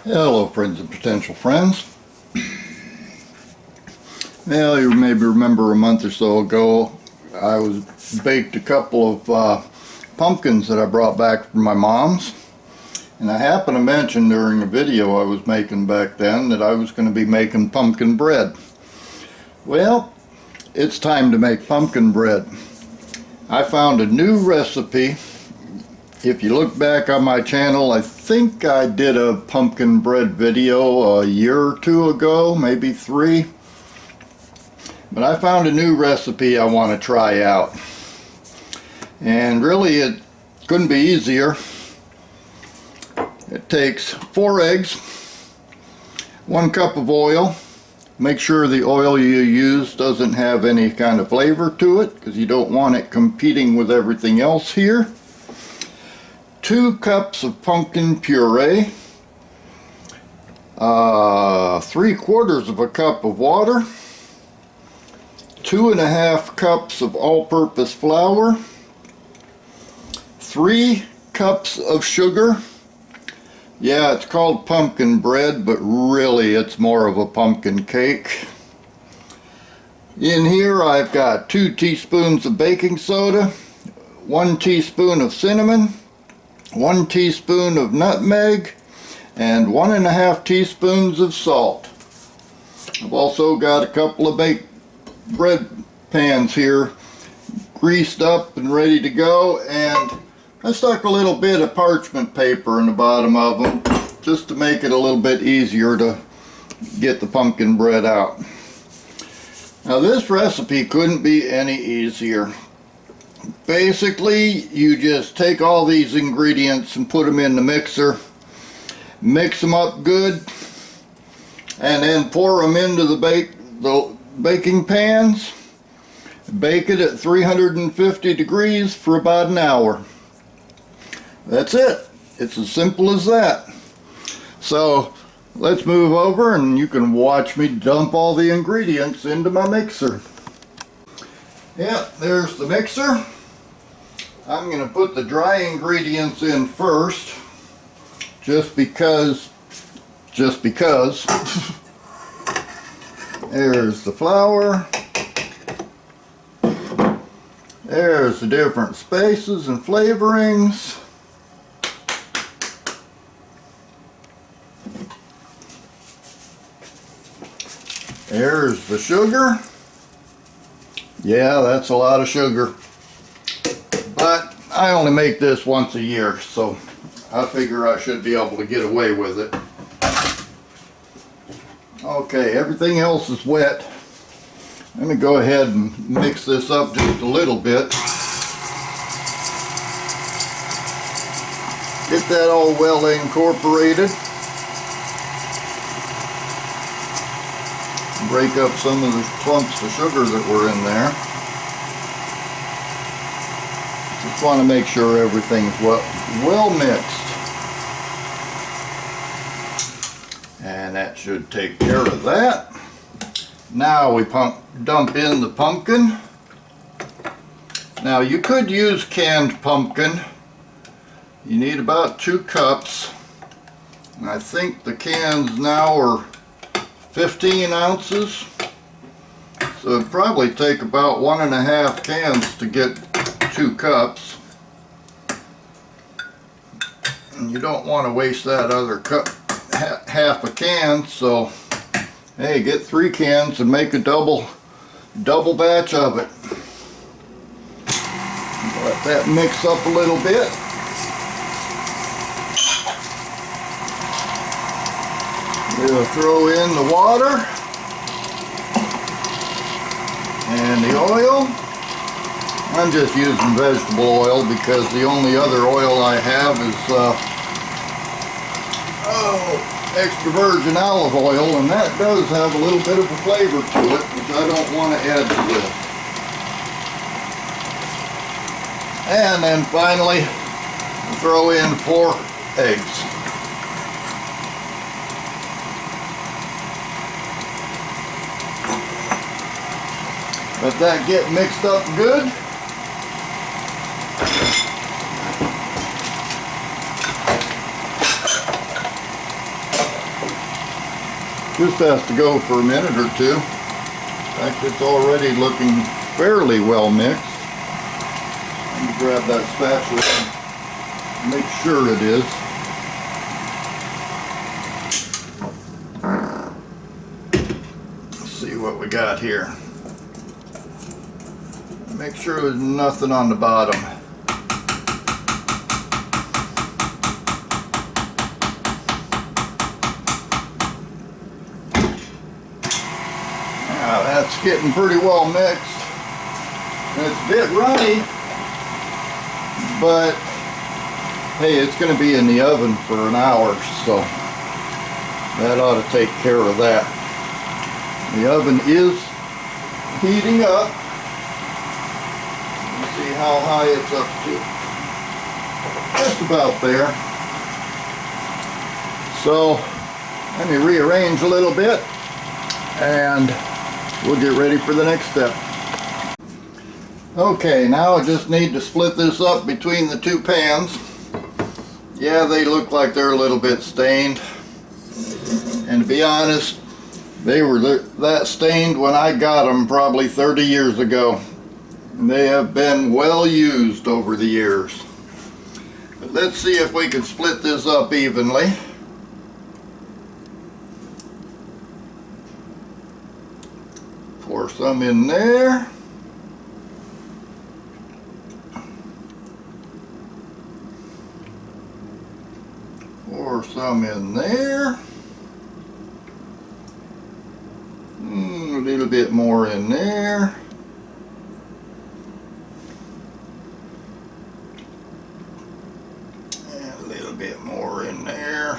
Hello friends and potential friends. Well, you maybe remember a month or so ago I baked a couple of pumpkins that I brought back from my mom's, and I happened to mention during a video I was making back then that I was going to be making pumpkin bread. Well, it's time to make pumpkin bread. I found a new recipe. If you look back on my channel, I think I did a pumpkin bread video a year or two ago, maybe 3. But I found a new recipe I want to try out. And really it couldn't be easier. It takes 4 eggs, 1 cup of oil. Make sure the oil you use doesn't have any kind of flavor to it, because you don't want it competing with everything else here. 2 cups of pumpkin puree, 3/4 of a cup of water, 2.5 cups of all-purpose flour, 3 cups of sugar. Yeah, it's called pumpkin bread, but really it's more of a pumpkin cake. In here I've got 2 teaspoons of baking soda, 1 teaspoon of cinnamon, 1 teaspoon of nutmeg, and 1.5 teaspoons of salt. I've also got a couple of baked bread pans here greased up and ready to go, and I stuck a little bit of parchment paper in the bottom of them just to make it a little bit easier to get the pumpkin bread out. Now this recipe couldn't be any easier. Basically, you just take all these ingredients and put them in the mixer, mix them up good, and then pour them into the baking pans. Bake it at 350 degrees for about an hour. That's it. It's as simple as that. So let's move over and you can watch me dump all the ingredients into my mixer. Yep, there's the mixer. I'm going to put the dry ingredients in first, just because. There's the flour. There's the different spices and flavorings. There's the sugar. Yeah, that's a lot of sugar. But I only make this once a year, so I figure I should be able to get away with it. Okay, everything else is wet. Let me go ahead and mix this up just a little bit. Get that all well incorporated. Break up some of the clumps of sugar that were in there. Just want to make sure everything's well mixed. And that should take care of that. Now we dump in the pumpkin. Now you could use canned pumpkin. You need about 2 cups. And I think the cans now are 15 ounces. So it'd probably take about 1.5 cans to get 2 cups. And you don't want to waste that other cup, half a can, so hey, get 3 cans and make a double batch of it. Let that mix up a little bit. We'll throw in the water and the oil. I'm just using vegetable oil because the only other oil I have is extra virgin olive oil, and that does have a little bit of a flavor to it, which I don't want to add to this. And then finally, throw in 4 eggs. Let that get mixed up good. Just has to go for a minute or two. In fact, it's already looking fairly well mixed. Let me grab that spatula and make sure it is. Let's see what we got here. Make sure there's nothing on the bottom. Now that's getting pretty well mixed. It's a bit runny, but hey, it's going to be in the oven for an hour, so that ought to take care of that. The oven is heating up. Let's see how high it's up to. Just about there. So let me rearrange a little bit and we'll get ready for the next step. Okay, now I just need to split this up between the two pans. Yeah, they look like they're a little bit stained. And to be honest, they were that stained when I got them probably 30 years ago. And they have been well used over the years. But let's see if we can split this up evenly. Pour some in there. Pour some in there. A little bit more in there. And a little bit more in there.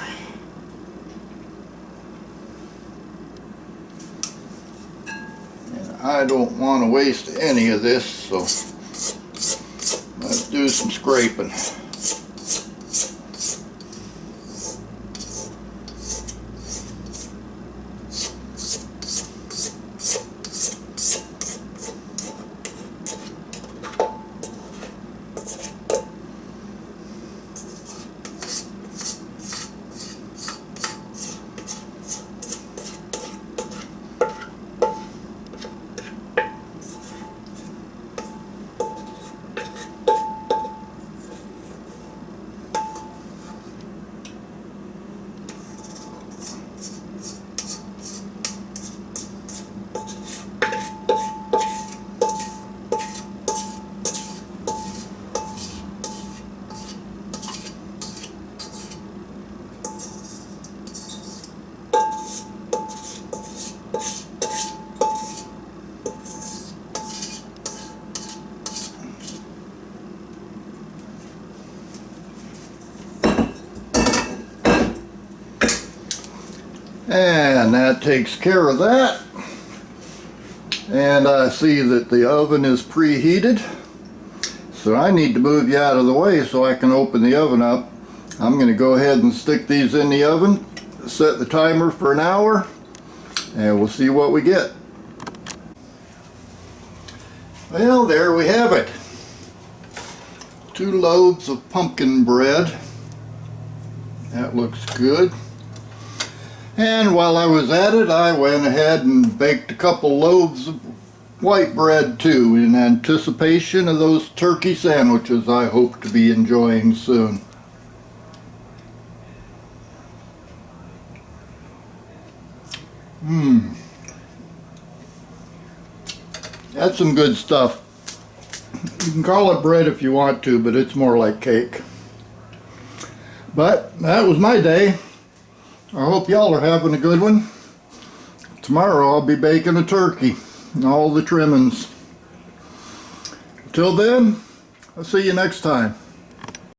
And I don't want to waste any of this, so let's do some scraping. And that takes care of that. And I see that the oven is preheated. So I need to move you out of the way so I can open the oven up. I'm going to go ahead and stick these in the oven, set the timer for an hour, and we'll see what we get. Well, there we have it. 2 loaves of pumpkin bread. That looks good. And while I was at it, I went ahead and baked a couple loaves of white bread too, in anticipation of those turkey sandwiches I hope to be enjoying soon. That's some good stuff. You can call it bread if you want to, but it's more like cake. But that was my day. I hope y'all are having a good one. Tomorrow I'll be baking a turkey and all the trimmings. Until then, I'll see you next time.